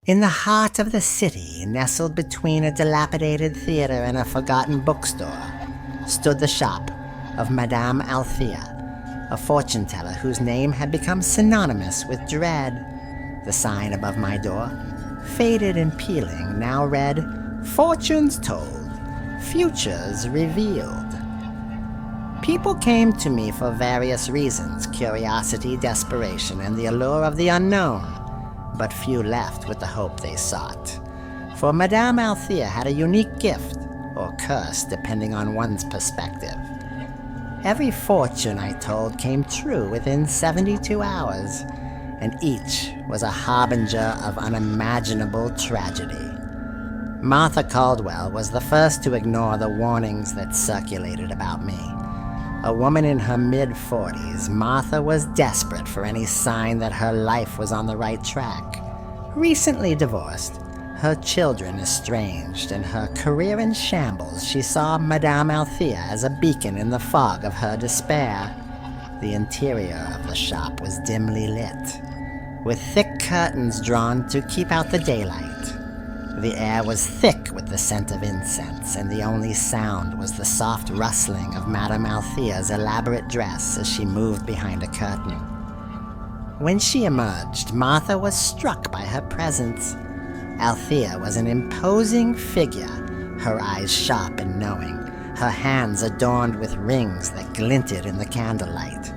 In the heart of the city, nestled between a dilapidated theater and a forgotten bookstore, stood the shop of Madame Althea, a fortune-teller whose name had become synonymous with dread. The sign above my door, faded and peeling, now read, "Fortunes told, futures revealed." People came to me for various reasons, curiosity, desperation, and the allure of the unknown. But few left with the hope they sought. For Madame Althea had a unique gift, or curse, depending on one's perspective. Every fortune, I told, came true within 72 hours, and each was a harbinger of unimaginable tragedy. Martha Caldwell was the first to ignore the warnings that circulated about me. A woman in her mid-40s, Martha was desperate for any sign that her life was on the right track. Recently divorced, her children estranged, and her career in shambles, she saw Madame Althea as a beacon in the fog of her despair. The interior of the shop was dimly lit, with thick curtains drawn to keep out the daylight. The air was thick with the scent of incense, and the only sound was the soft rustling of Madame Althea's elaborate dress as she moved behind a curtain. When she emerged, Martha was struck by her presence. Althea was an imposing figure, her eyes sharp and knowing, her hands adorned with rings that glinted in the candlelight.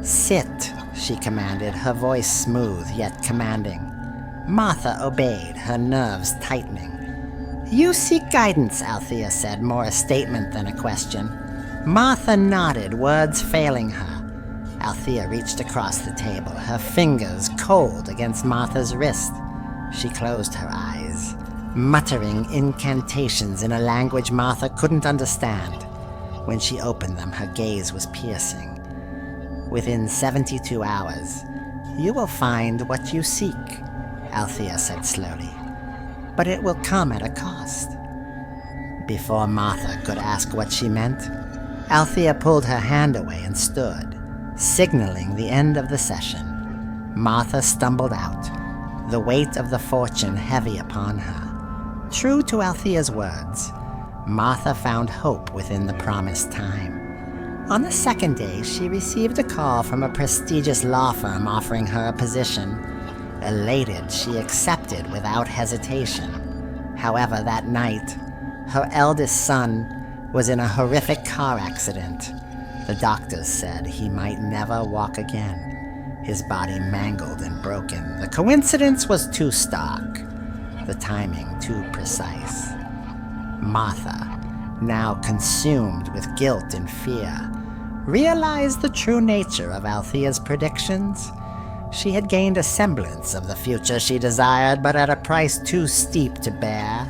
"Sit," she commanded, her voice smooth yet commanding. Martha obeyed, her nerves tightening. "You seek guidance," Althea said, more a statement than a question. Martha nodded, words failing her. Althea reached across the table, her fingers cold against Martha's wrist. She closed her eyes, muttering incantations in a language Martha couldn't understand. When she opened them, her gaze was piercing. "Within 72 hours, you will find what you seek," Althea said slowly, "but it will come at a cost." Before Martha could ask what she meant, Althea pulled her hand away and stood, signaling the end of the session. Martha stumbled out, the weight of the fortune heavy upon her. True to Althea's words, Martha found hope within the promised time. On the second day, she received a call from a prestigious law firm offering her a position. Elated, she accepted without hesitation. However, that night, her eldest son was in a horrific car accident. The doctors said he might never walk again, his body mangled and broken. The coincidence was too stark, the timing too precise. Martha, now consumed with guilt and fear, realized the true nature of Althea's predictions. She had gained a semblance of the future she desired, but at a price too steep to bear.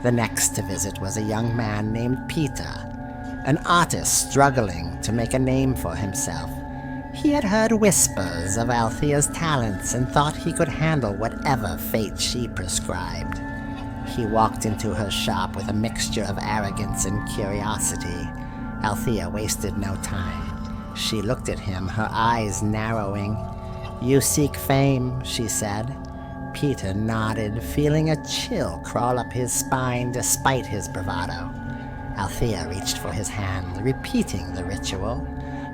The next to visit was a young man named Peter, an artist struggling to make a name for himself. He had heard whispers of Althea's talents and thought he could handle whatever fate she prescribed. He walked into her shop with a mixture of arrogance and curiosity. Althea wasted no time. She looked at him, her eyes narrowing. "You seek fame," she said. Peter nodded, feeling a chill crawl up his spine despite his bravado. Althea reached for his hand, repeating the ritual.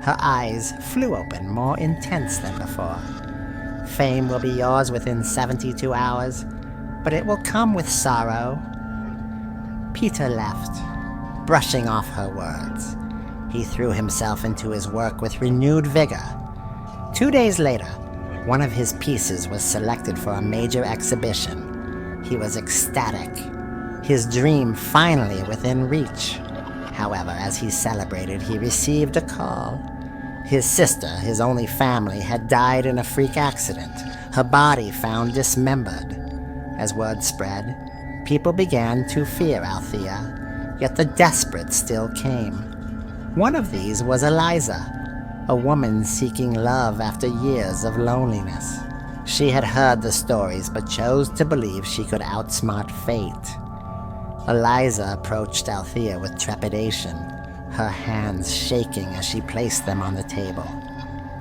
Her eyes flew open, more intense than before. "Fame will be yours within 72 hours, but it will come with sorrow." Peter left, brushing off her words. He threw himself into his work with renewed vigor. 2 days later, one of his pieces was selected for a major exhibition. He was ecstatic, his dream finally within reach. However, as he celebrated, he received a call. His sister, his only family, had died in a freak accident, her body found dismembered. As word spread, people began to fear Althea, yet the desperate still came. One of these was Eliza, a woman seeking love after years of loneliness. She had heard the stories but chose to believe she could outsmart fate. Eliza approached Althea with trepidation, her hands shaking as she placed them on the table.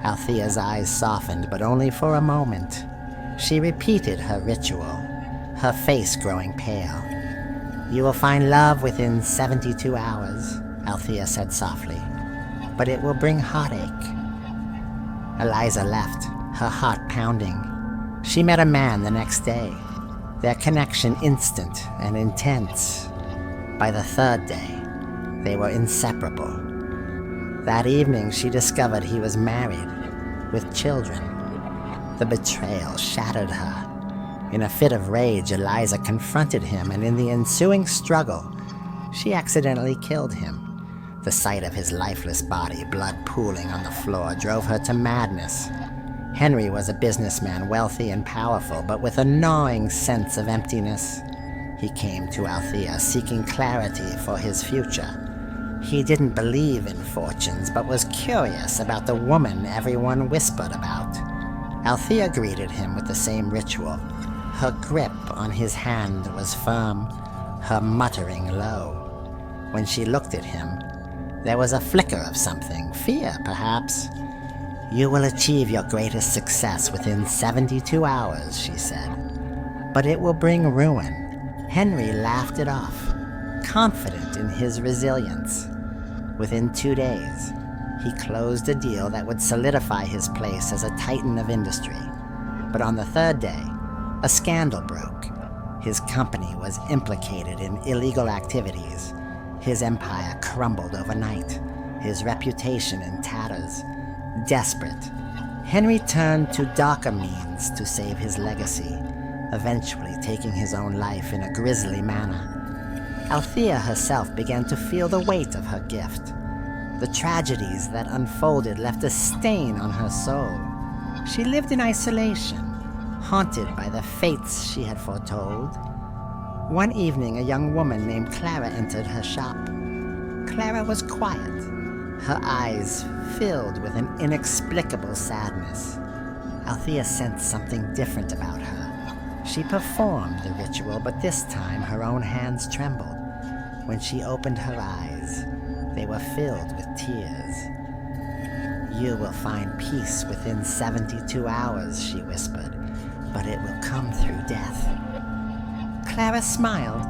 Althea's eyes softened, but only for a moment. She repeated her ritual, her face growing pale. "You will find love within 72 hours, Althea said softly, "but it will bring heartache." Eliza left, her heart pounding. She met a man the next day, their connection instant and intense. By the third day, they were inseparable. That evening, she discovered he was married, with children. The betrayal shattered her. In a fit of rage, Eliza confronted him, and in the ensuing struggle, she accidentally killed him. The sight of his lifeless body, blood pooling on the floor, drove her to madness. Henry was a businessman, wealthy and powerful, but with a gnawing sense of emptiness. He came to Althea seeking clarity for his future. He didn't believe in fortunes, but was curious about the woman everyone whispered about. Althea greeted him with the same ritual. Her grip on his hand was firm, her muttering low. When she looked at him, there was a flicker of something, fear perhaps. "You will achieve your greatest success within 72 hours, she said, "but it will bring ruin." Henry laughed it off, confident in his resilience. Within 2 days, he closed a deal that would solidify his place as a titan of industry. But on the third day, a scandal broke. His company was implicated in illegal activities. His empire crumbled overnight, his reputation in tatters. Desperate, Henry turned to darker means to save his legacy, eventually taking his own life in a grisly manner. Althea herself began to feel the weight of her gift. The tragedies that unfolded left a stain on her soul. She lived in isolation, haunted by the fates she had foretold. One evening, a young woman named Clara entered her shop. Clara was quiet, her eyes filled with an inexplicable sadness. Althea sensed something different about her. She performed the ritual, but this time her own hands trembled. When she opened her eyes, they were filled with tears. "You will find peace within 72 hours, she whispered, "but it will come through death." Clara smiled,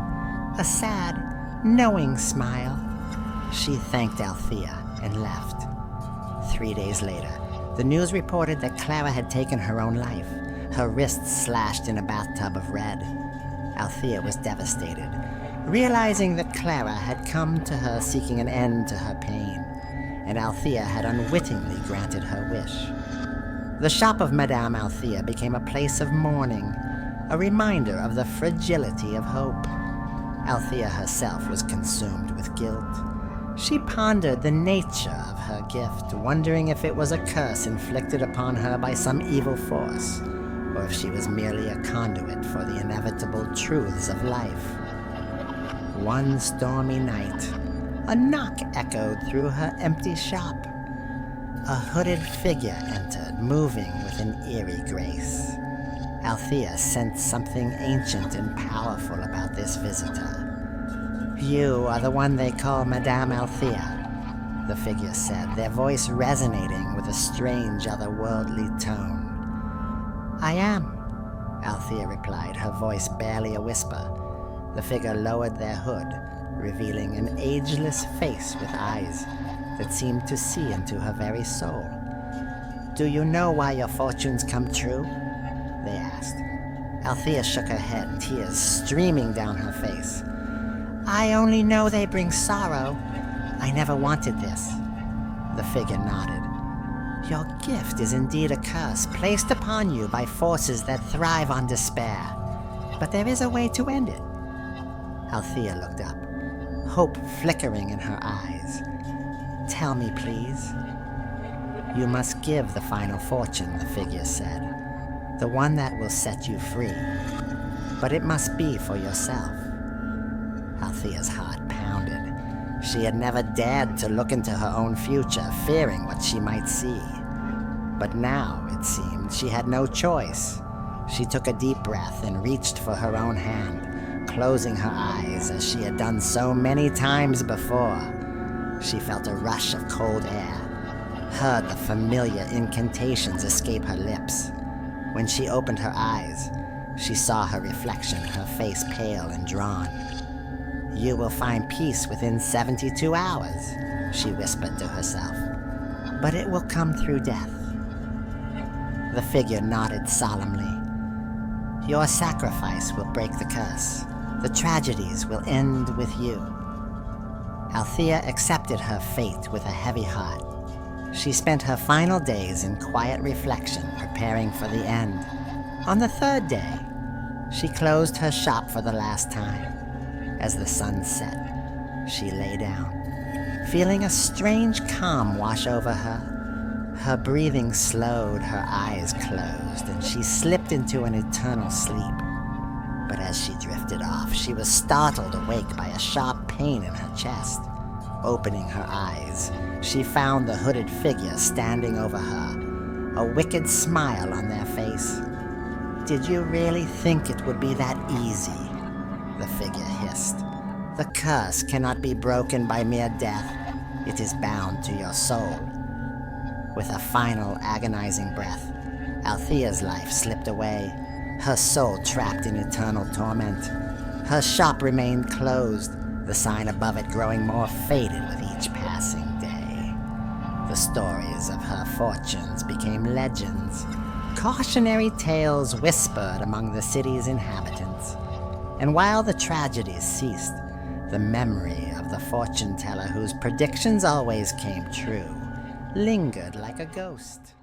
a sad, knowing smile. She thanked Althea and left. 3 days later, the news reported that Clara had taken her own life, her wrists slashed in a bathtub of red. Althea was devastated, realizing that Clara had come to her seeking an end to her pain, and Althea had unwittingly granted her wish. The shop of Madame Althea became a place of mourning, a reminder of the fragility of hope. Althea herself was consumed with guilt. She pondered the nature of her gift, wondering if it was a curse inflicted upon her by some evil force, or if she was merely a conduit for the inevitable truths of life. One stormy night, a knock echoed through her empty shop. A hooded figure entered, moving with an eerie grace. Althea sensed something ancient and powerful about this visitor. "You are the one they call Madame Althea," the figure said, their voice resonating with a strange otherworldly tone. "I am," Althea replied, her voice barely a whisper. The figure lowered their hood, revealing an ageless face with eyes that seemed to see into her very soul. "Do you know why your fortunes come true?" they asked. Althea shook her head, tears streaming down her face. "I only know they bring sorrow. I never wanted this." The figure nodded. "Your gift is indeed a curse placed upon you by forces that thrive on despair. But there is a way to end it." Althea looked up, hope flickering in her eyes. "Tell me, please." "You must give the final fortune," the figure said. "The one that will set you free. But it must be for yourself." Althea's heart pounded. She had never dared to look into her own future, fearing what she might see. But now, it seemed, she had no choice. She took a deep breath and reached for her own hand, closing her eyes as she had done so many times before. She felt a rush of cold air, heard the familiar incantations escape her lips. When she opened her eyes, she saw her reflection, her face pale and drawn. "You will find peace within 72 hours, she whispered to herself. "But it will come through death." The figure nodded solemnly. "Your sacrifice will break the curse. The tragedies will end with you." Althea accepted her fate with a heavy heart. She spent her final days in quiet reflection, preparing for the end. On the third day, she closed her shop for the last time. As the sun set, she lay down, feeling a strange calm wash over her. Her breathing slowed, her eyes closed, and she slipped into an eternal sleep. But as she drifted off, she was startled awake by a sharp pain in her chest. Opening her eyes, she found the hooded figure standing over her, a wicked smile on their face. "Did you really think it would be that easy?" the figure hissed. "The curse cannot be broken by mere death. It is bound to your soul." With a final agonizing breath, Althea's life slipped away, her soul trapped in eternal torment. Her shop remained closed, the sign above it growing more faded with each passing day. The stories of her fortunes became legends, cautionary tales whispered among the city's inhabitants. And while the tragedies ceased, the memory of the fortune teller whose predictions always came true lingered like a ghost.